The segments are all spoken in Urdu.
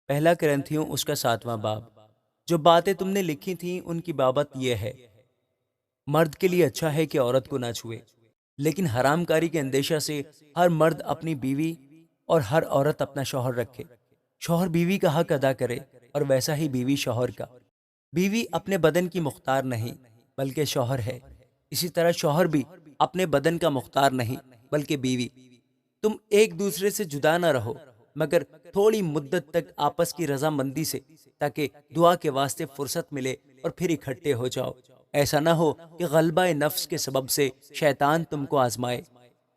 پہلا کرنتھیوں اس کا 7واں باب۔ جو باتیں تم نے لکھی تھیں ان کی بابت یہ ہے، مرد کے لیے اچھا ہے کہ عورت کو نہ چھوئے، لیکن حرام کاری کے اندیشہ سے ہر مرد اپنی بیوی اور ہر عورت اپنا شوہر رکھے۔ شوہر بیوی کا حق ادا کرے اور ویسا ہی بیوی شوہر کا۔ بیوی اپنے بدن کی مختار نہیں بلکہ شوہر ہے، اسی طرح شوہر بھی اپنے بدن کا مختار نہیں بلکہ بیوی۔ تم ایک دوسرے سے جدا نہ رہو مگر تھوڑی مدت تک آپس کی رضامندی سے، تاکہ دعا کے واسطے فرصت ملے اور پھر اکٹھے ہو جاؤ۔ ایسا نہ ہو کہ غلبہ نفس کے سبب سے شیطان تم کو آزمائے،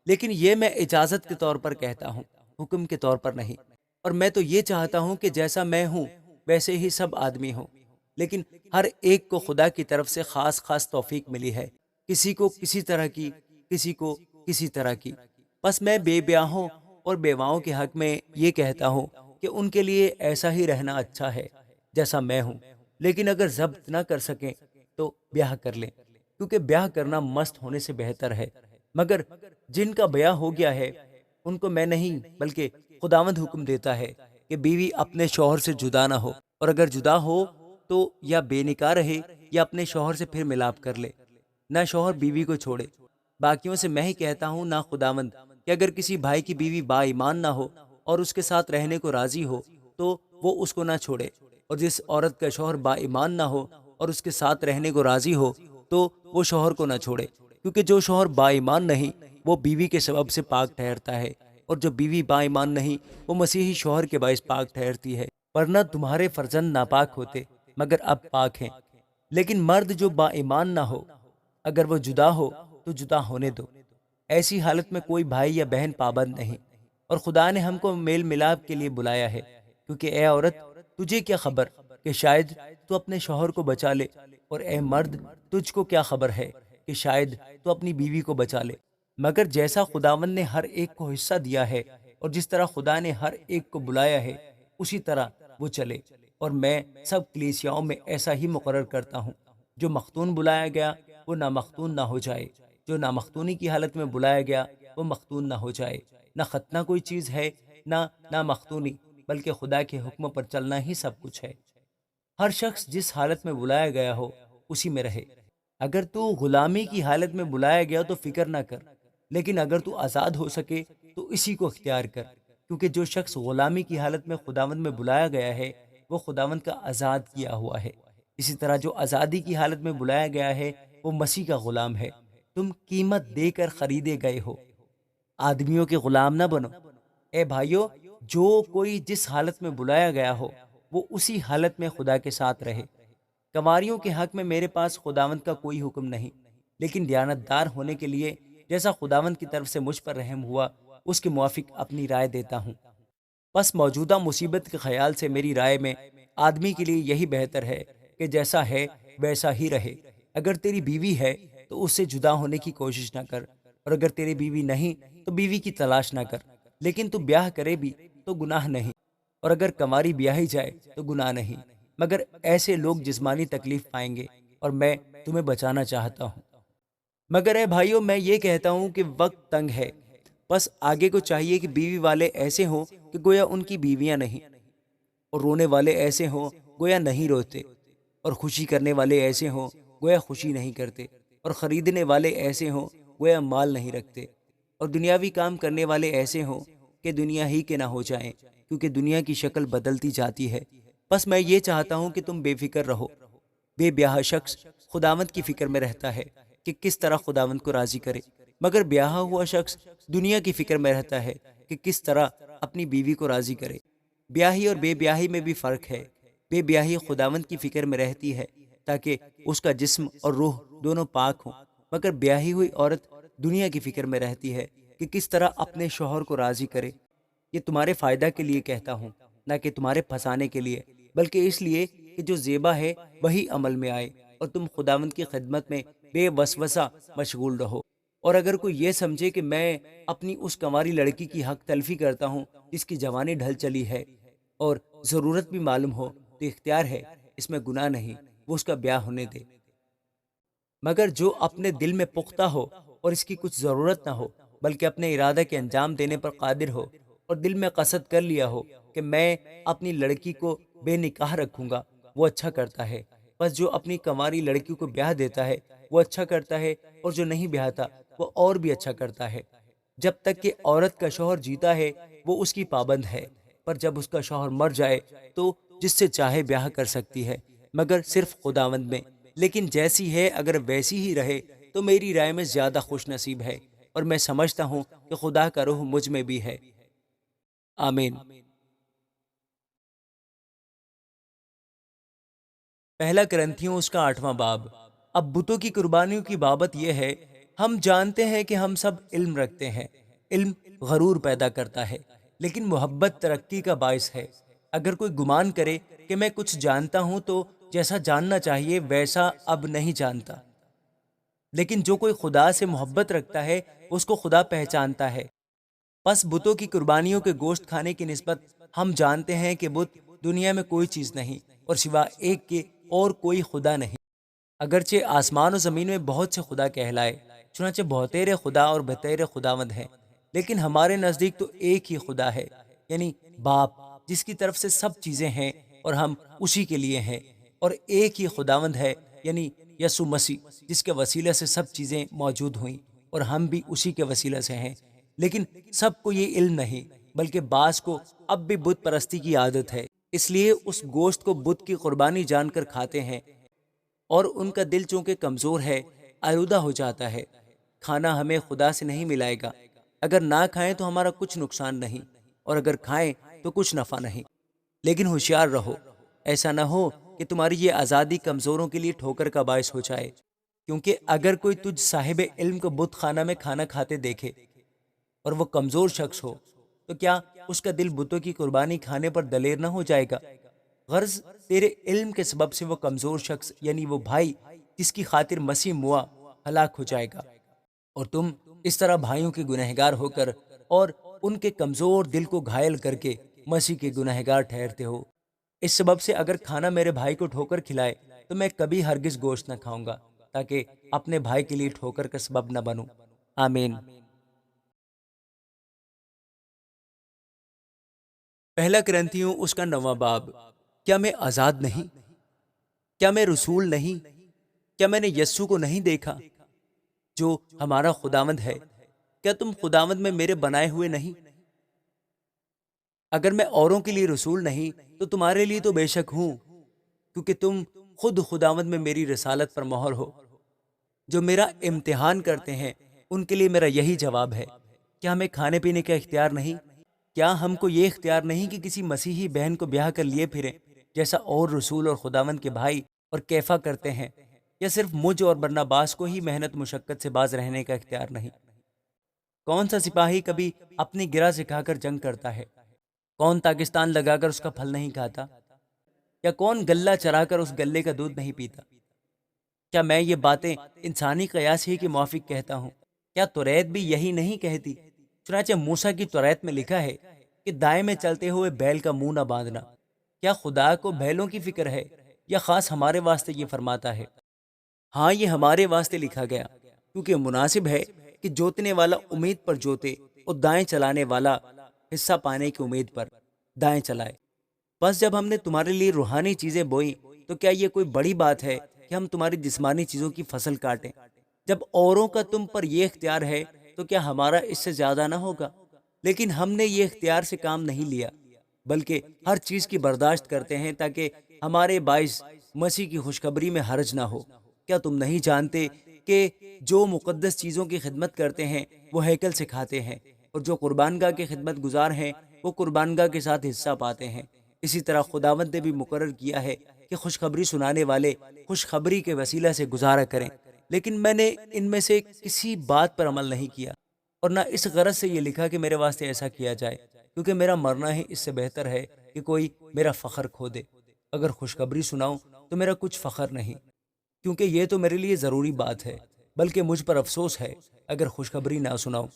لیکن یہ میں اجازت کے طور پر کہتا ہوں، حکم کے طور پر نہیں۔ اور میں تو یہ چاہتا ہوں کہ جیسا میں ہوں ویسے ہی سب آدمی ہوں، لیکن ہر ایک کو خدا کی طرف سے خاص خاص توفیق ملی ہے، کسی کو کسی طرح کی، کسی کو کسی طرح کی۔ بس میں بے بیاہوں اور بیواؤں کے حق میں یہ کہتا ہوں کہ ان کے لیے ایسا ہی رہنا اچھا ہے جیسا میں ہوں، لیکن اگر ضبط نہ کر سکیں تو بیاہ کر لیں، کیونکہ بیاہ کرنا مست ہونے سے بہتر ہے۔ مگر جن کا بیاہ ہو گیا ہے ان کو میں نہیں بلکہ خداوند حکم دیتا ہے کہ بیوی اپنے شوہر سے جدا نہ ہو، اور اگر جدا ہو تو یا بے نکاح رہے یا اپنے شوہر سے پھر ملاپ کر لے، نہ شوہر بیوی کو چھوڑے۔ باقیوں سے میں ہی کہتا ہوں، نہ خداوند، کہ اگر کسی بھائی کی بیوی با ایمان نہ ہو اور اس کے ساتھ رہنے کو راضی ہو تو وہ اس کو نہ چھوڑے، اور جس عورت کا شوہر با ایمان نہ ہو اور اس کے ساتھ رہنے کو راضی ہو تو وہ شوہر کو نہ چھوڑے، کیونکہ جو شوہر با ایمان نہیں وہ بیوی کے سبب سے پاک ٹھہرتا ہے، اور جو بیوی با ایمان نہیں وہ مسیحی شوہر کے باعث پاک ٹھہرتی ہے۔ ورنہ تمہارے فرزند ناپاک ہوتے مگر اب پاک ہیں۔ لیکن مرد جو با ایمان نہ ہو، اگر وہ جدا ہو تو جدا ہونے دو، ایسی حالت میں کوئی بھائی یا بہن پابند نہیں۔ اور خدا نے ہم کو میل ملاپ کے لیے بلایا ہے، کیونکہ اے عورت، تجھے کیا خبر کہ شاید تو اپنے شوہر کو بچا لے، اور اے مرد، تجھ کو کیا خبر ہے کہ شاید تو اپنی بیوی کو بچا لے۔ مگر جیسا خداوند نے ہر ایک کو حصہ دیا ہے اور جس طرح خدا نے ہر ایک کو بلایا ہے اسی طرح وہ چلے۔ اور میں سب کلیسیاؤں میں ایسا ہی مقرر کرتا ہوں، جو مختون بلایا گیا وہ نامختون نہ ہو جائے، جو نامختونی کی حالت میں بلایا گیا وہ مختون نہ ہو جائے۔ نہ ختنہ کوئی چیز ہے نہ نامختونی، بلکہ خدا کے حکم پر چلنا ہی سب کچھ ہے۔ ہر شخص جس حالت میں بلایا گیا ہو اسی میں رہے۔ اگر تو غلامی کی حالت میں بلایا گیا تو فکر نہ کر، لیکن اگر تو آزاد ہو سکے تو اسی کو اختیار کر، کیونکہ جو شخص غلامی کی حالت میں خداوند میں بلایا گیا ہے وہ خداوند کا آزاد کیا ہوا ہے۔ اسی طرح جو آزادی کی حالت میں بلایا گیا ہے وہ مسیح کا غلام ہے۔ تم قیمت دے کر خریدے گئے ہو، آدمیوں کے غلام نہ بنو۔ اے بھائیو، جو کوئی جس حالت میں بلایا گیا ہو وہ اسی حالت میں خدا کے ساتھ رہے۔ کنواریوں کے حق میں میرے پاس خداوند کا کوئی حکم نہیں، لیکن دیانتدار ہونے کے لیے جیسا خداوند کی طرف سے مجھ پر رحم ہوا اس کے موافق اپنی رائے دیتا ہوں۔ بس موجودہ مصیبت کے خیال سے میری رائے میں آدمی کے لیے یہی بہتر ہے کہ جیسا ہے ویسا ہی رہے۔ اگر تیری بیوی ہے تو اس سے جدا ہونے کی کوشش نہ کر، اور اگر تیری بیوی نہیں تو بیوی کی تلاش نہ کر، لیکن تو بیاہ کرے بھی تو گناہ نہیں، اور اگر کنواری بیاہی جائے تو گناہ نہیں، مگر ایسے لوگ جسمانی تکلیف پائیں گے، اور میں تمہیں بچانا چاہتا ہوں۔ مگر اے بھائیو، میں یہ کہتا ہوں کہ وقت تنگ ہے، بس آگے کو چاہیے کہ بیوی والے ایسے ہوں کہ گویا ان کی بیویاں نہیں، اور رونے والے ایسے ہوں گویا نہیں روتے، اور خوشی کرنے والے ایسے ہوں گویا خوشی نہیں کرتے، اور خریدنے والے ایسے ہوں گویا مال نہیں رکھتے، اور دنیاوی کام کرنے والے ایسے ہوں کہ دنیا ہی کے نہ ہو جائیں، کیونکہ دنیا کی شکل بدلتی جاتی ہے۔ بس میں یہ چاہتا ہوں کہ تم بے فکر رہو۔ بے بیاہ شخص خداوند کی فکر میں رہتا ہے کہ کس طرح خداوند کو راضی کرے، مگر بیاہ ہوا شخص دنیا کی فکر میں رہتا ہے کہ کس طرح اپنی بیوی کو راضی کرے۔ بیاہی اور بے بیاہی میں بھی فرق ہے۔ بے بیاہی خداوند کی فکر میں رہتی ہے تاکہ اس کا جسم اور روح دونوں پاک ہوں، مگر بیاہی ہوئی عورت دنیا کی فکر میں رہتی ہے کہ کس طرح اپنے شوہر کو راضی کرے۔ یہ تمہارے فائدہ کے لیے کہتا ہوں، نہ کہ تمہارے پھنسانے کے لیے، بلکہ اس لیے کہ جو زیبا ہے وہی عمل میں آئے، اور تم خداوند کی خدمت میں بے وسوسہ مشغول رہو۔ اور اگر کوئی یہ سمجھے کہ میں اپنی اس کنواری لڑکی کی حق تلفی کرتا ہوں جس کی جوانی ڈھل چلی ہے اور ضرورت بھی معلوم ہو، تو اختیار ہے، اس میں گناہ نہیں، وہ اس کا بیاہ ہونے دے۔ مگر جو اپنے دل میں پختہ ہو اور اس کی کچھ ضرورت نہ ہو، بلکہ اپنے ارادہ کے انجام دینے پر قادر ہو اور دل میں قصد کر لیا ہو کہ میں اپنی لڑکی کو بے نکاح رکھوں گا وہ اچھا کرتا ہے، بس جو اپنی کنواری لڑکی کو بیاہ دیتا ہے وہ اچھا کرتا ہے، اور جو نہیں بیاہتا وہ اور بھی اچھا کرتا ہے۔ جب تک کہ عورت کا شوہر جیتا ہے وہ اس کی پابند ہے، پر جب اس کا شوہر مر جائے تو جس سے چاہے بیاہ کر سکتی ہے، مگر صرف خداوند میں۔ لیکن جیسی ہے اگر ویسی ہی رہے تو میری رائے میں زیادہ خوش نصیب ہے، اور میں سمجھتا ہوں کہ خدا کا روح مجھ میں بھی ہے۔ آمین۔ پہلا کرنتھیوں اس کا 8واں باب۔ اب بتوں کی قربانیوں کی بابت یہ ہے، ہم جانتے ہیں کہ ہم سب علم رکھتے ہیں۔ علم غرور پیدا کرتا ہے، لیکن محبت ترقی کا باعث ہے۔ اگر کوئی گمان کرے کہ میں کچھ جانتا ہوں تو جیسا جاننا چاہیے ویسا اب نہیں جانتا، لیکن جو کوئی خدا سے محبت رکھتا ہے اس کو خدا پہچانتا ہے۔ پس بتوں کی قربانیوں کے گوشت کھانے کی نسبت ہم جانتے ہیں کہ بت دنیا میں کوئی چیز نہیں، اور سوا ایک کے اور کوئی خدا نہیں۔ اگرچہ آسمان و زمین میں بہت سے خدا کہلائے، چنانچہ بہتیرے خدا اور بہتیرے خداوند ہیں، لیکن ہمارے نزدیک تو ایک ہی خدا ہے، یعنی باپ، جس کی طرف سے سب چیزیں ہیں اور ہم اسی کے لیے ہیں، اور ایک ہی خداوند ہے، یعنی یسوع مسیح، جس کے وسیلے سے سب چیزیں موجود ہوئیں اور ہم بھی اسی کے وسیلے سے ہیں۔ لیکن سب کو یہ علم نہیں، بلکہ بعض کو اب بھی بت پرستی کی عادت ہے، اس لیے اس گوشت کو بت کی قربانی جان کر کھاتے ہیں، اور ان کا دل چونکہ کمزور ہے آلودہ ہو جاتا ہے۔ کھانا ہمیں خدا سے نہیں ملائے گا، اگر نہ کھائیں تو ہمارا کچھ نقصان نہیں، اور اگر کھائیں تو کچھ نفع نہیں۔ لیکن ہوشیار رہو، ایسا نہ ہو کہ تمہاری یہ آزادی کمزوروں کے لیے ٹھوکر کا باعث ہو جائے، کیونکہ اگر کوئی تجھ صاحب علم کو بت خانہ میں کھانا کھاتے دیکھے اور وہ کمزور شخص ہو، تو کیا اس کا دل بتوں کی قربانی کھانے پر دلیر نہ ہو جائے گا؟ غرض تیرے علم کے سبب سے وہ کمزور شخص، یعنی وہ بھائی جس کی خاطر مسیح موا، ہلاک ہو جائے گا، اور تم اس طرح بھائیوں کے گنہگار ہو کر اور ان کے کمزور دل کو گھائل کر کے مسیح کے گنہگار ٹھہرتے ہو۔ اس سبب سے اگر کھانا میرے بھائی کو ٹھوکر کھلائے تو میں کبھی ہرگز گوشت نہ کھاؤں گا، تاکہ اپنے بھائی کے لیے ٹھوکر کا سبب نہ بنوں۔ آمین۔ پہلا کرنتھیوں اس کا 9واں باب۔ کیا میں آزاد نہیں؟ کیا میں رسول نہیں؟ کیا میں نے یسوع کو نہیں دیکھا جو ہمارا خداوند ہے؟ کیا تم خداوند میں میرے بنائے ہوئے نہیں؟ اگر میں اوروں کے لیے رسول نہیں تو تمہارے لیے تو بے شک ہوں، کیونکہ تم خود خداوند میں میری رسالت پر مہر ہو۔ جو میرا امتحان کرتے ہیں ان کے لیے میرا یہی جواب ہے، کیا ہمیں کھانے پینے کا اختیار نہیں؟ کیا ہم کو یہ اختیار نہیں کہ کسی مسیحی بہن کو بیاہ کر لیے پھریں، جیسا اور رسول اور خداوند کے بھائی اور کیفا کرتے ہیں؟ یا صرف مجھ اور برناباس کو ہی محنت مشقت سے باز رہنے کا اختیار نہیں؟ کون سا سپاہی کبھی اپنی گرہ سے کھا کر جنگ کرتا ہے؟ کون پاکستان لگا کر اس کا پھل نہیں کھاتا؟ یا کون گلہ چرا کر اس گلے کا دودھ نہیں پیتا؟ کیا میں یہ باتیں انسانی قیاس ہی کے موافق کہتا ہوں؟ کیا توریت بھی یہی نہیں کہتی؟ چنانچہ موسیٰ کی توریت میں لکھا ہے کہ دائیں میں چلتے ہوئے بیل کا منہ نہ باندھنا۔ کیا خدا کو بیلوں کی فکر ہے، یا خاص ہمارے واسطے یہ فرماتا ہے؟ ہاں، یہ ہمارے واسطے لکھا گیا، کیونکہ مناسب ہے کہ جوتنے والا امید پر جوتے اور دائیں چلانے والا حصہ پانے کی امید پر دائیں چلائے۔ بس جب ہم نے تمہارے لیے روحانی چیزیں بوئی تو کیا یہ کوئی بڑی بات ہے کہ ہم تمہاری جسمانی چیزوں کی فصل کاٹیں؟ جب اوروں کا تم پر یہ اختیار ہے تو کیا ہمارا اس سے زیادہ نہ ہوگا؟ لیکن ہم نے یہ اختیار سے کام نہیں لیا، بلکہ ہر چیز کی برداشت کرتے ہیں تاکہ ہمارے باعث مسیح کی خوشخبری میں حرج نہ ہو۔ کیا تم نہیں جانتے کہ جو مقدس چیزوں کی خدمت کرتے ہیں وہ ہیکل سے کھاتے ہیں، اور جو قربان گاہ کے خدمت گزار ہیں وہ قربان گاہ کے ساتھ حصہ پاتے ہیں؟ اسی طرح خداوند نے بھی مقرر کیا ہے کہ خوشخبری سنانے والے خوشخبری کے وسیلہ سے گزارا کریں، لیکن میں نے ان میں سے کسی بات پر عمل نہیں کیا، اور نہ اس غرض سے یہ لکھا کہ میرے واسطے ایسا کیا جائے، کیونکہ میرا مرنا ہی اس سے بہتر ہے کہ کوئی میرا فخر کھو دے۔ اگر خوشخبری سناؤں تو میرا کچھ فخر نہیں، کیونکہ یہ تو میرے لیے ضروری بات ہے، بلکہ مجھ پر افسوس ہے اگر خوشخبری نہ سناؤں،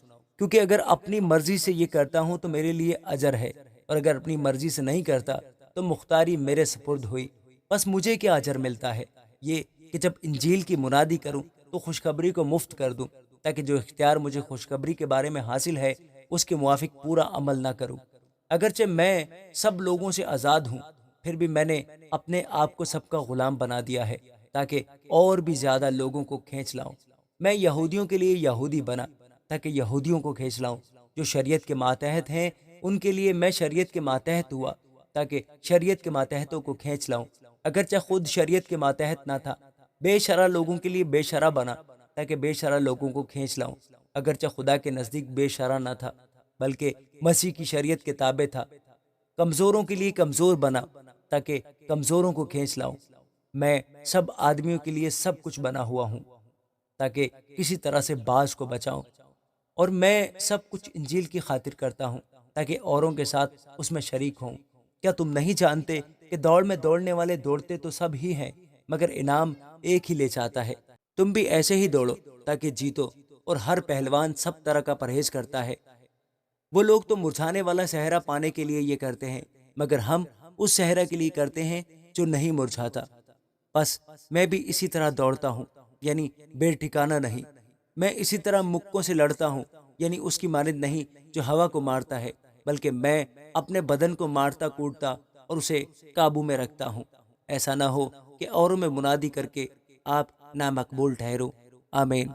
کیونکہ اگر اپنی مرضی سے یہ کرتا ہوں تو میرے لیے اجر ہے، اور اگر اپنی مرضی سے نہیں کرتا تو مختاری میرے سپرد ہوئی۔ بس مجھے کیا اجر ملتا ہے؟ یہ کہ جب انجیل کی منادی کروں تو خوشخبری کو مفت کر دوں، تاکہ جو اختیار مجھے خوشخبری کے بارے میں حاصل ہے اس کے موافق پورا عمل نہ کروں۔ اگرچہ میں سب لوگوں سے آزاد ہوں، پھر بھی میں نے اپنے آپ کو سب کا غلام بنا دیا ہے تاکہ اور بھی زیادہ لوگوں کو کھینچ لاؤں۔ میں یہودیوں کے لیے یہودی بنا تاکہ یہودیوں کو کھینچ لاؤں۔ جو شریعت کے ماتحت ہیں ان کے لیے میں شریعت کے ماتحت ہوا تاکہ شریعت کے ماتحتوں کو کھینچ لاؤں۔ اگرچہ خود شریعت کے ماتحت نہ تھا، بے شرع لوگوں کے لیے بے شرع بنا تاکہ بے شرع لوگوں کو کھینچ لاؤں۔ اگرچہ خدا کے نزدیک بے شرع نہ تھا بلکہ مسیح کی شریعت کے تابع تھا، کمزوروں کے لیے کمزور بنا تاکہ کمزوروں کو کھینچ لاؤں۔ میں سب آدمیوں کے لیے سب کچھ بنا ہوا ہوں تاکہ کسی طرح سے بعض کو بچاؤں، اور میں سب کچھ انجیل کی خاطر کرتا ہوں تاکہ اوروں کے ساتھ اس میں شریک ہوں۔ کیا تم نہیں جانتے کہ دوڑ میں دوڑنے والے دوڑتے تو سب ہی ہیں، مگر انعام ایک ہی لے جاتا ہے؟ تم بھی ایسے ہی دوڑو تاکہ جیتو، اور ہر پہلوان سب طرح کا پرہیز کرتا ہے۔ وہ لوگ تو مرجھانے والا صحرا پانے کے لیے یہ کرتے ہیں، مگر ہم اس صحرا کے لیے کرتے ہیں جو نہیں مرجھاتا۔ بس میں بھی اسی طرح دوڑتا ہوں، یعنی بے ٹھکانہ نہیں۔ میں اسی طرح مکوں سے لڑتا ہوں، یعنی اس کی مانند نہیں جو ہوا کو مارتا ہے، بلکہ میں اپنے بدن کو مارتا کوٹتا اور اسے قابو میں رکھتا ہوں، ایسا نہ ہو کہ اوروں میں منادی کر کے آپ نامقبول ٹھہرو۔ آمین۔